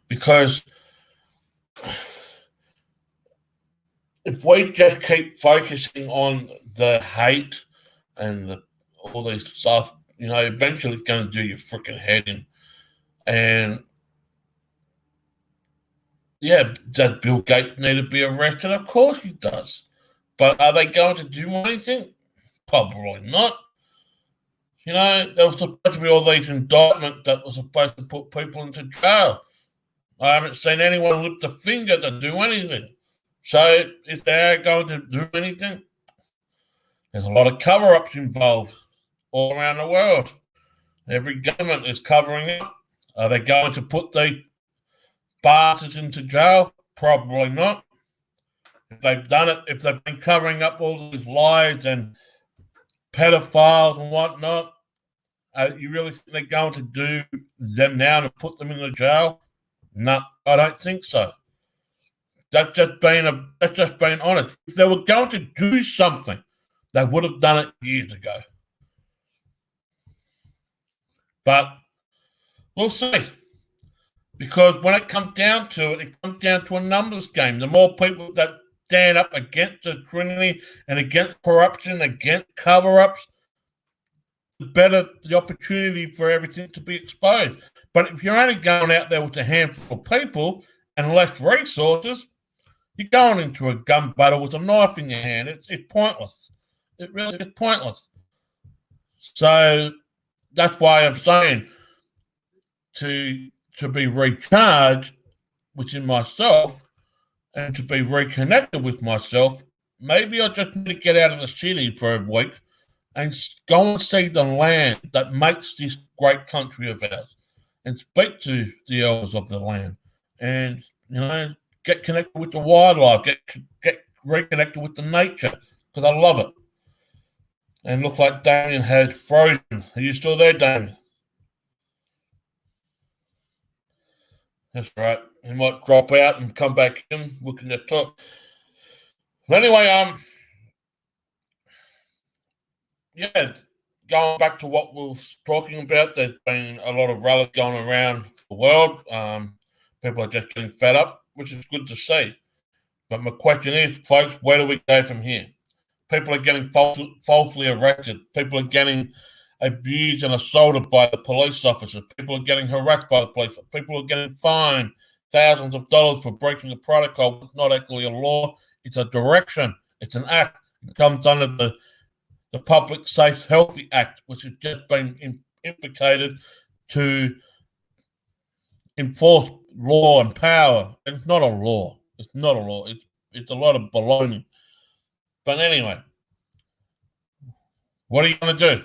Because if we just keep focusing on the hate and all this stuff, eventually it's going to do your freaking head in. And yeah, does Bill Gates need to be arrested? Of course he does. But are they going to do anything? Probably not. There was supposed to be all these indictments that were supposed to put people into jail. I haven't seen anyone lift a finger to do anything. So if they are going to do anything, there's a lot of cover-ups involved all around the world. Every government is covering up. Are they going to put the bastards into jail? Probably not. If they've done it, if they've been covering up all these lies and pedophiles and whatnot, you really think they're going to do them now to put them in the jail? No, I don't think so. That's just being honest. If they were going to do something, they would have done it years ago. But we'll see. Because when it comes down to it, it comes down to a numbers game. The more people that stand up against the Trinity and against corruption, against cover-ups, the better the opportunity for everything to be exposed. But if you're only going out there with a handful of people and less resources, you're going into a gun battle with a knife in your hand. It's pointless. It really is pointless. So that's why I'm saying to be recharged within myself and to be reconnected with myself, maybe I just need to get out of the city for a week and go and see the land that makes this great country of ours and speak to the elders of the land and, get connected with the wildlife, get reconnected with the nature because I love it. And look like Damien has frozen. Are you still there, Damien? That's right. He might drop out and come back in. We can just talk. But anyway, yeah, going back to what we were talking about, there's been a lot of rallies going around the world. People are just getting fed up, which is good to see. But my question is, folks, where do we go from here? People are getting falsely arrested. People are getting abused and assaulted by the police officers. People are getting harassed by the police. People are getting fined thousands of dollars for breaking the protocol. It's not actually a law. It's a direction. It's an act. It comes under the Public Safe Healthy Act, which has just been implicated to enforce law and power. And it's not a law. It's not a law. It's a lot of baloney. But anyway, what are you going to do?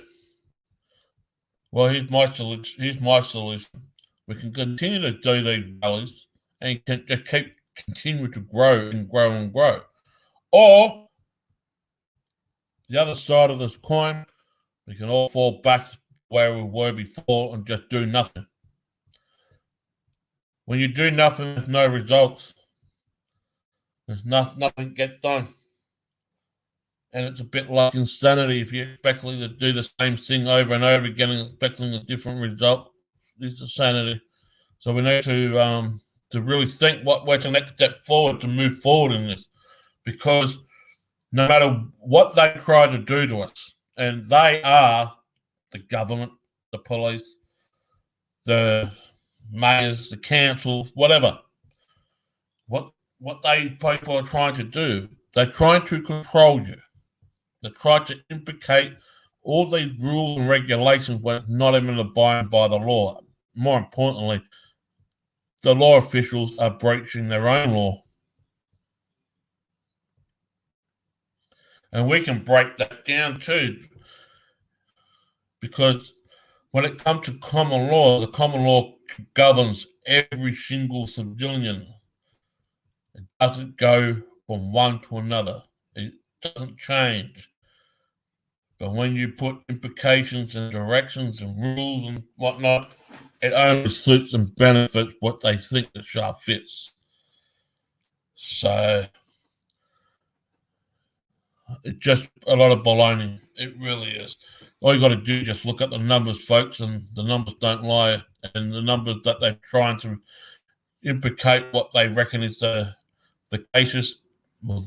Well, here's my solution. We can continue to do these rallies and just continue to grow and grow and grow. Or the other side of this coin, we can all fall back where we were before and just do nothing. When you do nothing, there's no results. There's nothing gets done. And it's a bit like insanity if you're expecting to do the same thing over and over again and expecting a different result. It's insanity. So we need to really think what's the next step forward to move forward in this. Because no matter what they try to do to us, and they are the government, the police, the mayors, the council, whatever, what people are trying to do, they're trying to control you. They try to implicate all these rules and regulations when not even abiding by the law. More importantly, the law officials are breaching their own law. And we can break that down too, because when it comes to common law, the common law governs every single civilian. It doesn't go from one to another. It doesn't change. But when you put implications and directions and rules and whatnot, it only suits and benefits what they think the sharp fits. So it's just a lot of baloney. It really is. All you got to do is just look at the numbers, folks, and the numbers don't lie. And the numbers that they're trying to implicate what they reckon is the cases, well,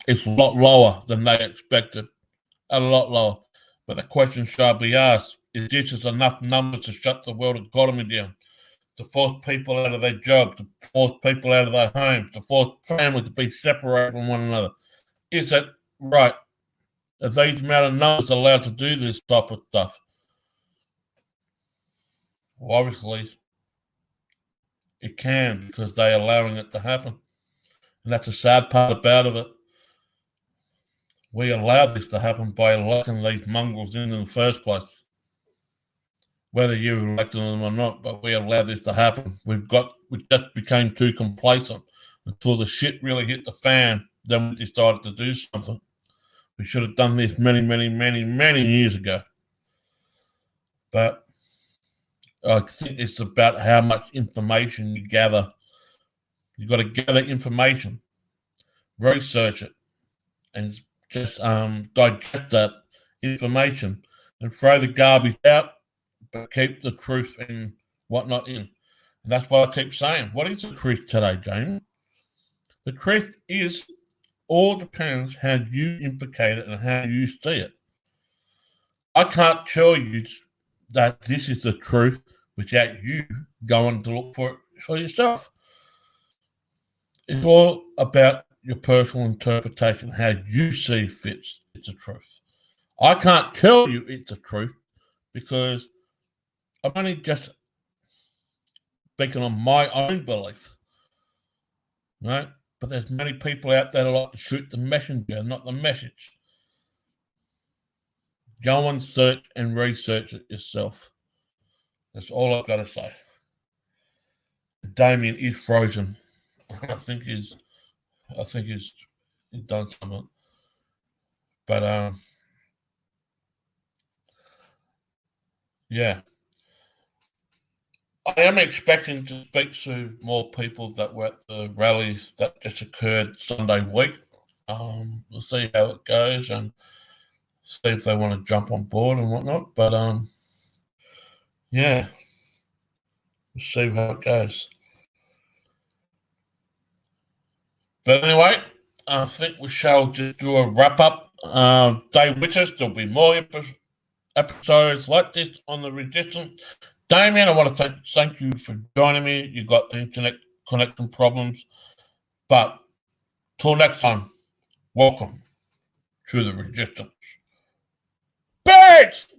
it's a lot lower than they expected. A lot lower. But the question shall be asked, is this enough numbers to shut the world economy down, to force people out of their jobs, to force people out of their homes, to force families to be separated from one another? Is that right? Are these amount of numbers allowed to do this type of stuff? Well, obviously, it can because they're allowing it to happen. And that's the sad part about it. We allow this to happen by electing these mongrels in the first place. Whether you elected them or not, but we allow this to happen. We just became too complacent until the shit really hit the fan. Then we decided to do something. We should have done this many, many, many, many years ago. But I think it's about how much information you gather. You've got to gather information, research it, and just digest that information and throw the garbage out, but keep the truth and whatnot in. And that's what I keep saying. What is the truth today, Jamie? The truth is all depends how you implicate it and how you see it. I can't tell you that this is the truth without you going to look for it for yourself. It's all about your personal interpretation, how you see fits it's the truth. I can't tell you it's the truth because I'm only just speaking on my own belief, right? But there's many people out there that like to shoot the messenger, not the message. Go and search and research it yourself. That's all I've got to say. Damien is frozen. I think he's done something. But yeah. I am expecting to speak to more people that were at the rallies that just occurred Sunday week. We'll see how it goes and see if they want to jump on board and whatnot. But yeah, we'll see how it goes. But anyway, I think we shall just do a wrap up. Stay with us. There'll be more episodes like this on the Resistance. Damien, I want to thank you for joining me. You got the internet connection problems. But till next time, welcome to the Resistance. Birds!